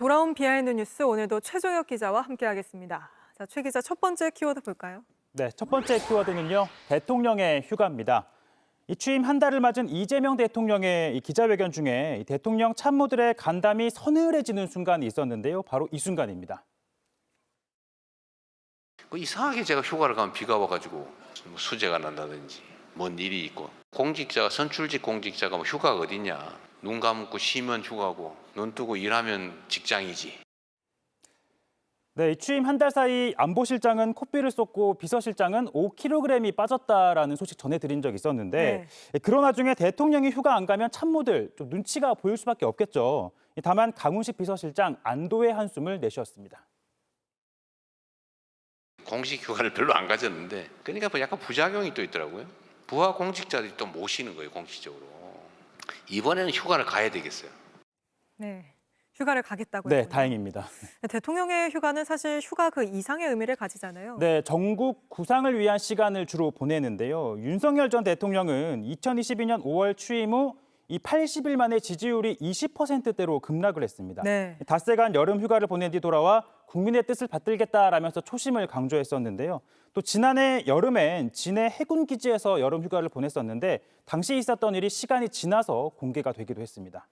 돌아온 비하인드 뉴스 오늘도 최종혁 기자와 함께하겠습니다. 자, 최 기자 첫 번째 키워드 볼까요? 네, 첫 번째 키워드는요. 대통령의 휴가입니다. 이 취임 한 달을 맞은 이재명 대통령의 이 기자회견 중에 이 대통령 참모들의 간담이 서늘해지는 순간이 있었는데요. 바로 이 순간입니다. 이상하게 제가 휴가를 가면 비가 와가지고 뭐 수재가 난다든지 뭔 일이 있고 공직자가 선출직 공직자가 뭐 휴가가 어딨냐. 눈 감고 쉬면 휴가고 눈 뜨고 일하면 직장이지. 네, 취임 한 달 사이 안보실장은 코피를 쏟고 비서실장은 5kg이 빠졌다라는 소식 전해드린 적이 있었는데 그런 와중에 대통령이 휴가 안 가면 참모들 좀 눈치가 보일 수밖에 없겠죠. 다만 강훈식 비서실장 안도의 한숨을 내쉬었습니다. 공식 휴가를 별로 안 가졌는데 그러니까 뭐 약간 부작용이 또 있더라고요. 부하 공직자들이 또 모시는 거예요, 공식적으로. 이번에는 휴가를 가야 되겠어요. 네, 휴가를 가겠다고요. 네, 다행입니다. 대통령의 휴가는 사실 휴가 그 이상의 의미를 가지잖아요. 네, 전국 구상을 위한 시간을 주로 보내는데요. 윤석열 전 대통령은 2022년 5월 취임 후 이 80일 만에 지지율이 20%대로 급락을 했습니다. 네. 닷새간 여름 휴가를 보낸 뒤 돌아와 국민의 뜻을 받들겠다라면서 초심을 강조했었는데요. 또 지난해 여름엔 진해 해군 기지에서 여름 휴가를 보냈었는데 당시 있었던 일이 시간이 지나서 공개가 되기도 했습니다.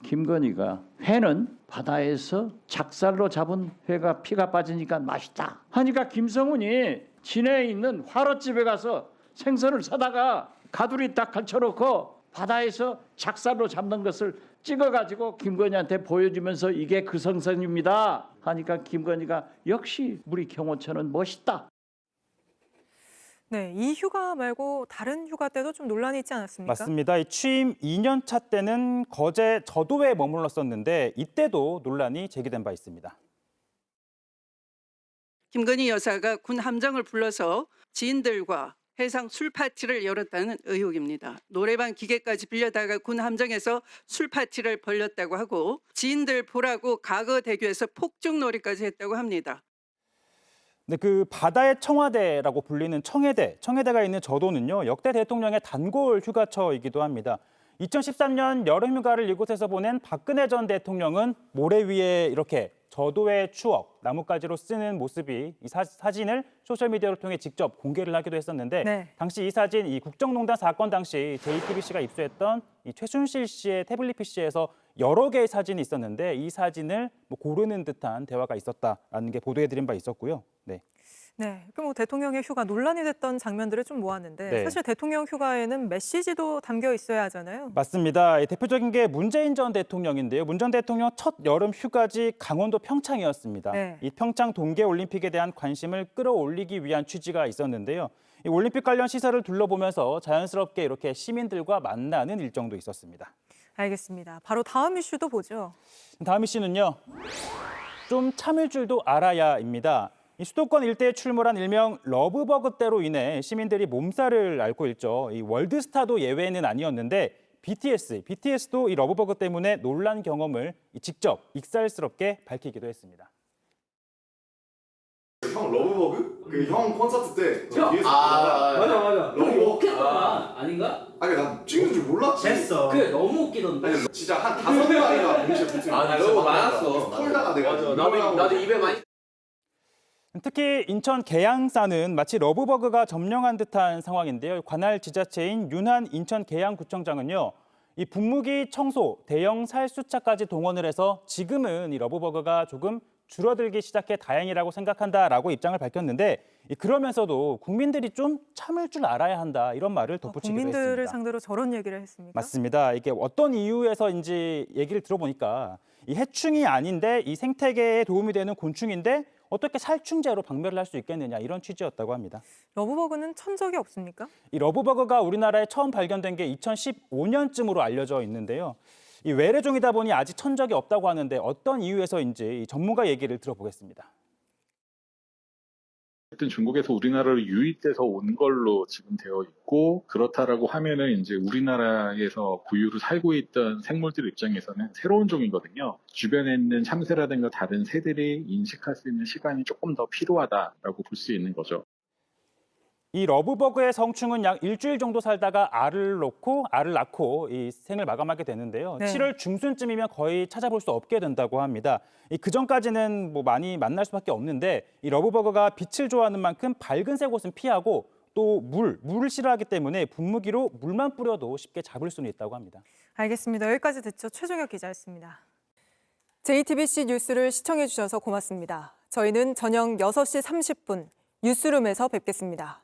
김건희가 회는 바다에서 작살로 잡은 회가 피가 빠지니까 맛있다 하니까 김성훈이 진해에 있는 화롯집에 가서 생선을 사다가 가두리 딱 걸쳐놓고 바다에서 작살로 잡는 것을 찍어가지고 김건희한테 보여주면서 이게 그 생선입니다 하니까 김건희가 역시 우리 경호처는 멋있다. 네, 이 휴가 말고 다른 휴가 때도 좀 논란이 있지 않았습니까? 맞습니다. 이 취임 2년 차 때는 거제 저도에 머물렀었는데 이때도 논란이 제기된 바 있습니다. 김건희 여사가 군 함정을 불러서 지인들과 해상 술 파티를 열었다는 의혹입니다. 노래방 기계까지 빌려다가 군 함정에서 술 파티를 벌였다고 하고 지인들 보라고 가거대교에서 폭죽놀이까지 했다고 합니다. 네, 그 바다의 청와대라고 불리는 청해대가 있는 저도는요, 역대 대통령의 단골 휴가처이기도 합니다. 2013년 여름휴가를 이곳에서 보낸 박근혜 전 대통령은 모래 위에 이렇게 저도의 추억, 나뭇가지로 쓰는 모습이 이 사진을 소셜미디어를 통해 직접 공개를 하기도 했었는데 당시 이 사진, 이 국정농단 사건 당시 JTBC가 입수했던 이 최순실 씨의 태블릿 PC에서 여러 개의 사진이 있었는데 이 사진을 뭐 고르는 듯한 대화가 있었다라는 게 보도해드린 바 있었고요. 네, 뭐 대통령의 휴가 논란이 됐던 장면들을 좀 모았는데 사실 대통령 휴가에는 메시지도 담겨 있어야 하잖아요. 맞습니다. 대표적인 게 문재인 전 대통령인데요. 문 전 대통령 첫 여름 휴가지 강원도 평창이었습니다. 이 평창 동계올림픽에 대한 관심을 끌어올리기 위한 취지가 있었는데요. 이 올림픽 관련 시설을 둘러보면서 자연스럽게 이렇게 시민들과 만나는 일정도 있었습니다. 알겠습니다. 바로 다음 이슈도 보죠. 다음 이슈는요. 좀 참을 줄도 알아야입니다. 이 수도권 일대에 출몰한 일명 러브버그때로 인해 시민들이 몸살을 앓고 있죠. 이 월드스타도 예외는 아니었는데 BTS도 이 러브버그 때문에 놀란 경험을 직접 익살스럽게 밝히기도 했습니다. 형 러브버그? 그 형 콘서트 때 형! 뒤에서 맞아. 너무 러브버그? 웃겼다. 아닌가? 아니 난 찍는 줄 몰랐지. 됐어. 그래, 너무 웃기던데. 아니 진짜 한 5마리가 동시에 붙은 나 러브 많았어. 털다가 내가 나도 입에 많이. 특히 인천 계양사는 마치 러브버그가 점령한 듯한 상황인데요. 관할 지자체인 윤한 인천 계양구청장은요. 이 분무기 청소, 대형 살수차까지 동원을 해서 지금은 이 러브버그가 조금 줄어들기 시작해 다행이라고 생각한다라고 입장을 밝혔는데 그러면서도 국민들이 좀 참을 줄 알아야 한다 이런 말을 덧붙이기도 했습니다. 국민들을 상대로 저런 얘기를 했습니까? 맞습니다. 이게 어떤 이유에서인지 얘기를 들어보니까 이 해충이 아닌데 이 생태계에 도움이 되는 곤충인데 어떻게 살충제로 박멸을 할 수 있겠느냐 이런 취지였다고 합니다. 러브버그는 천적이 없습니까? 이 러브버그가 우리나라에 처음 발견된 게 2015년쯤으로 알려져 있는데요. 이 외래종이다 보니 아직 천적이 없다고 하는데 어떤 이유에서인지 전문가 얘기를 들어보겠습니다. 어쨌든 중국에서 우리나라로 유입돼서 온 걸로 지금 되어 있고 그렇다라고 하면은 이제 우리나라에서 고유로 살고 있던 생물들 입장에서는 새로운 종이거든요. 주변에 있는 참새라든가 다른 새들이 인식할 수 있는 시간이 조금 더 필요하다라고 볼 수 있는 거죠. 이 러브버그의 성충은 약 일주일 정도 살다가 알을 낳고 이 생을 마감하게 되는데요. 네. 7월 중순쯤이면 거의 찾아볼 수 없게 된다고 합니다. 그 전까지는 뭐 많이 만날 수밖에 없는데 이 러브버그가 빛을 좋아하는 만큼 밝은색 옷은 피하고 또 물을 싫어하기 때문에 분무기로 물만 뿌려도 쉽게 잡을 수는 있다고 합니다. 알겠습니다. 여기까지 듣죠. 최종혁 기자였습니다. JTBC 뉴스를 시청해 주셔서 고맙습니다. 저희는 저녁 6시 30분 뉴스룸에서 뵙겠습니다.